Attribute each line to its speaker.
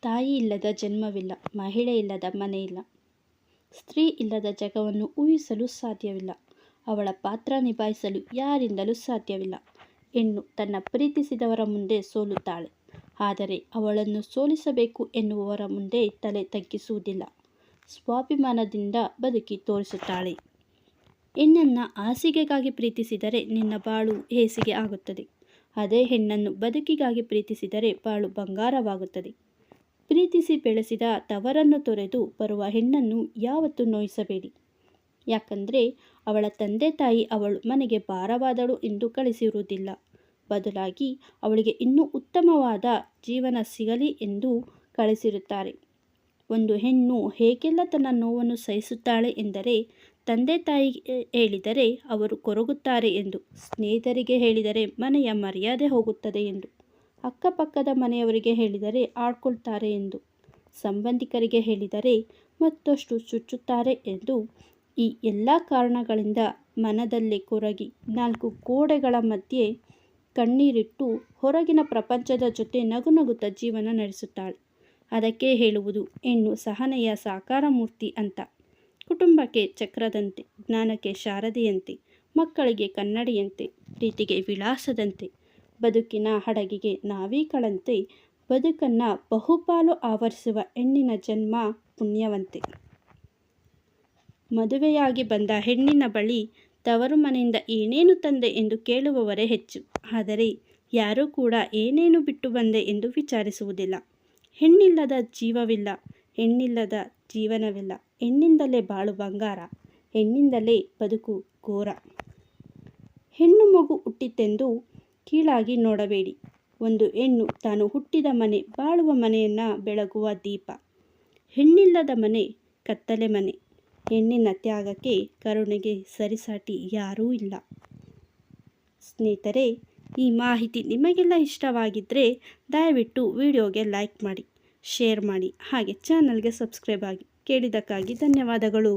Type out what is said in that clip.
Speaker 1: ತಾಯಿ ಇಲ್ಲದ ಜನ್ಮವಿಲ್ಲ, ಮಹಿಳೆ ಇಲ್ಲದ ಮನೆಯಿಲ್ಲ. ಸ್ತ್ರೀ ಇಲ್ಲದ ಜಗವನ್ನು ಊಹಿಸಲು ಸಾಧ್ಯವಿಲ್ಲ. ಅವಳ ಪಾತ್ರ ನಿಭಾಯಿಸಲು ಯಾರಿಂದಲೂ ಸಾಧ್ಯವಿಲ್ಲ. ಹೆಣ್ಣು ತನ್ನ ಪ್ರೀತಿಸಿದವರ ಮುಂದೆ ಸೋಲುತ್ತಾಳೆ, ಆದರೆ ಅವಳನ್ನು ಸೋಲಿಸಬೇಕು ಎನ್ನುವವರ ಮುಂದೆ ತಲೆ ತಗ್ಗಿಸುವುದಿಲ್ಲ. ಸ್ವಾಭಿಮಾನದಿಂದ ಬದುಕಿ ತೋರಿಸುತ್ತಾಳೆ. ಹೆಣ್ಣನ್ನು ಹಾಸಿಗೆಗಾಗಿ ಪ್ರೀತಿಸಿದರೆ ನಿನ್ನ ಬಾಳು ಹೇಸಿಗೆ ಆಗುತ್ತದೆ. ಅದೇ ಹೆಣ್ಣನ್ನು ಬದುಕಿಗಾಗಿ ಪ್ರೀತಿಸಿದರೆ ಬಾಳು ಬಂಗಾರವಾಗುತ್ತದೆ. ಪ್ರೀತಿಸಿ ಬೆಳೆಸಿದ ತವರನ್ನು ತೊರೆದು ಬರುವ ಹೆಣ್ಣನ್ನು ಯಾವತ್ತೂ ನೋಯಿಸಬೇಡಿ. ಯಾಕಂದರೆ ಅವಳ ತಂದೆ ತಾಯಿ ಅವಳು ಮನೆಗೆ ಭಾರವಾದಳು ಎಂದು ಕಳಿಸಿರುವುದಿಲ್ಲ. ಬದಲಾಗಿ ಅವಳಿಗೆ ಇನ್ನೂ ಉತ್ತಮವಾದ ಜೀವನ ಸಿಗಲಿ ಎಂದು ಕಳಿಸಿರುತ್ತಾರೆ. ಒಂದು ಹೆಣ್ಣು ಹೇಗೆಲ್ಲ ತನ್ನ ನೋವನ್ನು ಸಹಿಸುತ್ತಾಳೆ ಎಂದರೆ, ತಂದೆ ತಾಯಿಗೆ ಹೇಳಿದರೆ ಅವರು ಕೊರಗುತ್ತಾರೆ ಎಂದು, ಸ್ನೇಹಿತರಿಗೆ ಹೇಳಿದರೆ ಮನೆಯ ಮರ್ಯಾದೆ ಹೋಗುತ್ತದೆ ಎಂದು, ಅಕ್ಕಪಕ್ಕದ ಮನೆಯವರಿಗೆ ಹೇಳಿದರೆ ಆಡ್ಕೊಳ್ತಾರೆ ಎಂದು, ಸಂಬಂಧಿಕರಿಗೆ ಹೇಳಿದರೆ ಮತ್ತಷ್ಟು ಚುಚ್ಚುತ್ತಾರೆ ಎಂದು, ಈ ಎಲ್ಲ ಕಾರಣಗಳಿಂದ ಮನದಲ್ಲೇ ಕೊರಗಿ 4 ಗೋಡೆಗಳ ಮಧ್ಯೆ ಕಣ್ಣೀರಿಟ್ಟು ಹೊರಗಿನ ಪ್ರಪಂಚದ ಜೊತೆ ನಗುನಗುತ್ತಾ ಜೀವನ ನಡೆಸುತ್ತಾಳೆ. ಅದಕ್ಕೆ ಹೇಳುವುದು ಹೆಣ್ಣು ಸಹನೆಯ ಸಾಕಾರ ಮೂರ್ತಿ ಅಂತ. ಕುಟುಂಬಕ್ಕೆ ಚಕ್ರದಂತೆ, ಜ್ಞಾನಕ್ಕೆ ಶಾರದೆಯಂತೆ, ಮಕ್ಕಳಿಗೆ ಕನ್ನಡಿಯಂತೆ, ಪ್ರೀತಿಗೆ ವಿಳಾಸದಂತೆ, ಬದುಕಿನ ಹಡಗಿಗೆ ನಾವಿಕಳಂತೆ ಬದುಕನ್ನು ಬಹುಪಾಲು ಆವರಿಸುವ ಹೆಣ್ಣಿನ ಜನ್ಮ ಪುಣ್ಯವಂತೆ. ಮದುವೆಯಾಗಿ ಬಂದ ಹೆಣ್ಣಿನ ಬಳಿ ತವರು ಮನೆಯಿಂದ ಏನೇನು ತಂದೆ ಎಂದು ಕೇಳುವವರೇ ಹೆಚ್ಚು. ಆದರೆ ಯಾರೂ ಕೂಡ ಏನೇನು ಬಿಟ್ಟು ಬಂದೆ ಎಂದು ವಿಚಾರಿಸುವುದಿಲ್ಲ. ಹೆಣ್ಣಿಲ್ಲದ ಜೀವವಿಲ್ಲ, ಹೆಣ್ಣಿಲ್ಲದ ಜೀವನವಿಲ್ಲ. ಹೆಣ್ಣಿಂದಲೇ ಬಾಳು ಬಂಗಾರ, ಹೆಣ್ಣಿಂದಲೇ ಬದುಕು ಘೋರ. ಹೆಣ್ಣು ಮಗು ಹುಟ್ಟಿತೆಂದು ಕೀಳಾಗಿ ನೋಡಬೇಡಿ. ಒಂದು ಹೆಣ್ಣು ತಾನು ಹುಟ್ಟಿದ ಮನೆ, ಬಾಳುವ ಮನೆಯನ್ನು ಬೆಳಗುವ ದೀಪ. ಹೆಣ್ಣಿಲ್ಲದ ಮನೆ ಕತ್ತಲೆ ಮನೆ. ಹೆಣ್ಣಿನ ತ್ಯಾಗಕ್ಕೆ, ಕರುಣೆಗೆ ಸರಿಸಾಟಿ ಯಾರೂ ಇಲ್ಲ. ಸ್ನೇಹಿತರೆ, ಈ ಮಾಹಿತಿ ನಿಮಗೆಲ್ಲ ಇಷ್ಟವಾಗಿದ್ದರೆ ದಯವಿಟ್ಟು ವಿಡಿಯೋಗೆ ಲೈಕ್ ಮಾಡಿ, ಶೇರ್ ಮಾಡಿ, ಹಾಗೆ ಚಾನಲ್ಗೆ ಸಬ್ಸ್ಕ್ರೈಬ್ ಆಗಿ. ಕೇಳಿದ್ದಕ್ಕಾಗಿ ಧನ್ಯವಾದಗಳು.